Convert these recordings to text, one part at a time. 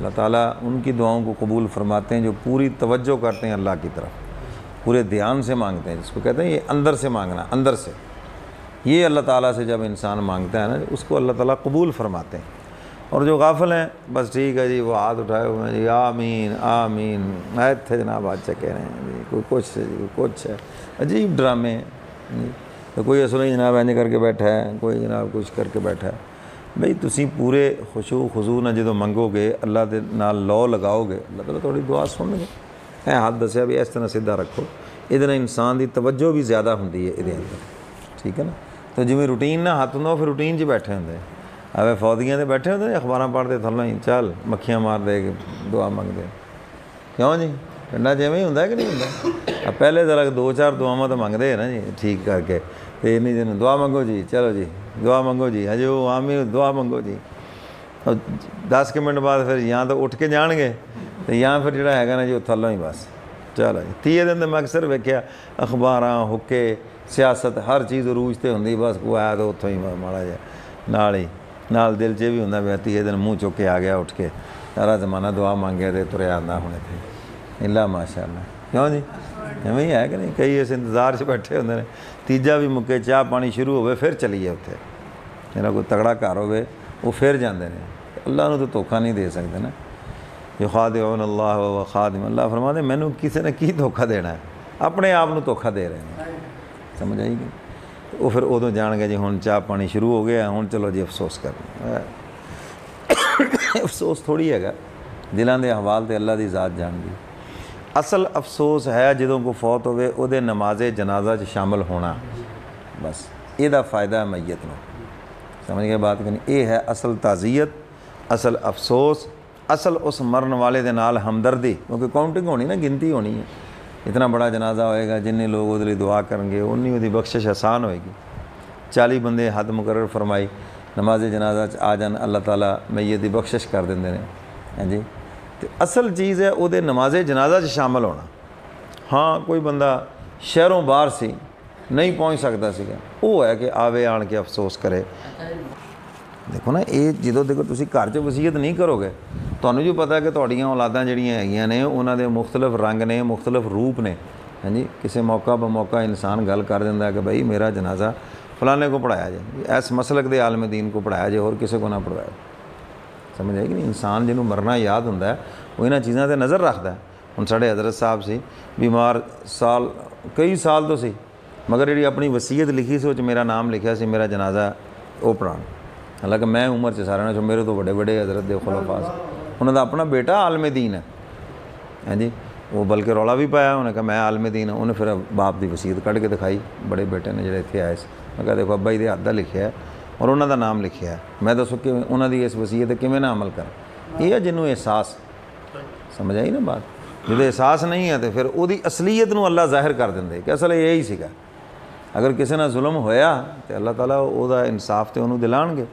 अल्लाह ताला उनकी दुआओं को कबूल फरमाते हैं जो पूरी तवज्जो करते हैं अल्लाह की तरफ, पूरे ध्यान से मांगते हैं, जिसको कहते हैं ये अंदर से मांगना, अंदर से। ये अल्लाह ताला से जब इंसान मांगता है ना, उसको अल्लाह ताला कबूल फरमाते हैं। और जो गाफिल हैं, बस ठीक है जी, वो हाथ उठाए हुए हैं जी, आमीन आमीन, मैं थे जनाब बादशाह कह रहे हैं जी, कोई कुछ है जी, कोई कुछ है, अजीब ड्रामे हैं। तो कोई असल ही जनाब इंज करके बैठा है, कोई जनाब कुछ करके बैठा है। बई तुसी पूरे खुशू खुजू ना जो मंगोगे, अल्लाह के नाल लौ लगाओगे, अल्लाह ताला थोड़ी दुआ सुनगे। मैं हाथ दसिया भी इस तरह सीधा रखो, ये इंसान की तवज्जो भी ज़्यादा होंगी है ये अंदर, ठीक है ना। तो जिमें रूटीन ना हाथ होंगे, फिर रूटीन 'च बैठे होंगे, आवे फौजियां बैठे होंगे अखबार पढ़ते थल्लों ही, चल मक्खियां मार दे दुआ मंगते, क्यों जी पिंडा जिमें ही होंगे कि नहीं होंगे। पहले जरा 2-4 दुआवां तो मंगते हैं ना जी, ठीक करके, तो इन्नी दिन दुआ मंगो जी, चलो जी दुआ मंगो जी, हजे वो आमी दुआ मंगो जी। और 10 मिनट बाद फिर या तो उठ के जाएंगे, तो या फिर जोड़ा है ना जी थल्लों ही बस चलो जी। 30 दिन तो मैं अक्सर वेख्या अखबार हुक्के सियासत हर चीज़ अरूज तो होंगी, बस को आया तो उत्थों ही माड़ा जहा नाल ही नाल दिल च भी होंगे, मैं 30 दिन मुँह चुक के आ गया उठ के, सारा जमाना दुआ मांगे तो तुरया आंदा हुणे थे इला माशाअल्लाह, क्यों जी इवें ही है कि नहीं। कई इस इंतजार से बैठे होंगे ने, तीजा भी मुक्के चाह पानी शुरू हो फिर चलीए उत्थे, मेरा कोई तगड़ा घर हो वो फिर जाते हैं। अल्लाह नूं तो धोखा नहीं दे सकते ना, जो खादिउन अल्लाह व खादिम, अल्लाह फरमाते मैनू किसी ने की धोखा देना है, अपने आप नूं धोखा दे रहे हैं, समझ आई कि। वो फिर उदों जाणगे जी हुण चाह पानी शुरू हो गया, हुण चलो जी अफसोस करना। अफसोस थोड़ी है, दिलों के हवाल तो अल्लाह की ज़ात जानती। असल अफसोस है जो को फौत होवे उहदे नमाज़े जनाजा च शामिल होना, बस यदा फ़ायदा है मैयत नूं, समझ गए बात कि नहीं। ये है असल ताज़ियत, असल अफसोस, असल उस मरन वाले दे नाल हमदर्दी, क्योंकि काउंटिंग होनी ना, गिनती होनी है। इतना बड़ा जनाजा होएगा, जिन्ने लोग उहदे लई दुआ करेंगे उन्नी उहदी बख्शिश आसान होएगी। 40 बंदे हद मुकर्रर फरमाई नमाज़े जनाजा च आ जान, अल्लाह ताला मैयत दी बख्शिश कर देंदे ने, हैं जी। तो असल चीज़ है उहदे नमाज़े जनाजा च शामिल होना। हाँ कोई बंदा शहरों बाहर सी, नहीं पहुँच सकता सीगा, वो है कि आवे आन के अफसोस करे। देखो ना, ये जो देखो तुसी घर च वसीयत नहीं करोगे, तुहानूं जो पता है कि तुहाड़ियां औलादां जिहड़ियां हैगियां ने उन्हां दे मुख्तलिफ रंग ने, मुख्तलिफ रूप ने, हैं जी। किसी मौका ब मौका इंसान गल कर दिंदा है कि भाई मेरा जनाजा फलाने को पढ़ाया जाए, इस मसलक दे आलम दीन को पढ़ाया जाए, और किसी को ना पढ़वाया, समझ आई कि नहीं। इंसान जिन्हों मरना याद होंदा है वो इन्हां चीज़ों ते नज़र रखता है। हुण साडे हज़रत साहब सी बीमार, साल कई साल तो सी, मगर जी अपनी वसीयत लिखी सी, मेरा नाम लिखा सी, मेरा जनाजा वो पढ़ाण। हालांकि मैं उम्र च सारे नालों मेरे तो बड़े बड़े हज़रत दे खुलफा से, उन्होंने अपना बेटा आलम दीन है, हैं जी। वो बल्कि रौला भी पाया, उन्हें कहा मैं आलम दीन हाँ। उन्हें फिर बाप की वसीयत कढ़ के दिखाई, बड़े बेटे ने जो इतने आए से, मैं कहा देखो अब्बा जी के हथ का लिखा है और उन्होंने नाम लिखा है, मैं दसो कि उन्होंने इस वसीयत किमें ना अमल कर। ये है जिन्हों एहसास, समझ आई ना बात। जो एहसास नहीं है तो फिर वो असलीयत नूं अल्लाह जाहिर कर देंगे कि असल यही सीगा। अगर किसी ने जुल्म होया तो अल्लाह ताला उहदा इंसाफ तो उन्होंने दिलाणगे,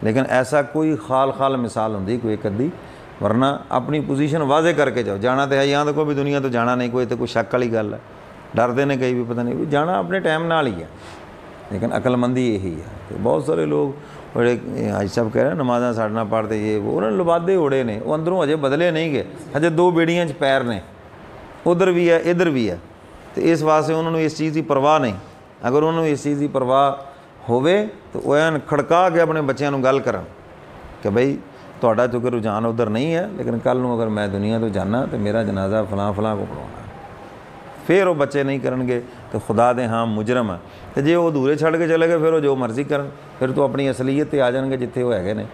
लेकिन ऐसा कोई खाल खाल मिसाल होंगी कोई एक अद्धी, वरना अपनी पोजीशन वाजे करके जाओ। जाना तो है, यहाँ तो कोई भी दुनिया तो जाना नहीं, कोई तो कोई शक वाली गल है, डरते ने कई भी पता नहीं, जाना अपने टाइम नाल ही है, लेकिन अकलमंदी यही है। तो बहुत सारे लोग बड़े हाजी साहब कह रहे हैं नमाज़ा साढ़े ना पढ़ते, ये वो उन्होंने लबादे उड़े ने, वो अंदरों अजे बदले नहीं गए, अजे 2 बेड़ियां च पैर ने, उधर भी है इधर भी है। तो इस वास्ते उन्होंने इस चीज़ की परवाह नहीं। अगर उन्होंने इस चीज़ की परवाह होवे तो वह खड़का के अपने बच्चों को गल कर कि बई तुहाडा चूँकि रुझान उधर नहीं है, लेकिन कल नूं अगर मैं दुनिया तो जाना तो मेरा जनाजा फलां फलां को पढ़ाना। फिर वो बच्चे नहीं करेंगे तो खुदा दे हाँ मुजरम है। तो जे वो अधूरे छड़ के चले गए फिर वो जो मर्जी करन, फिर तो अपनी असलीयत ते आ जाएंगे जिथे वो है ने।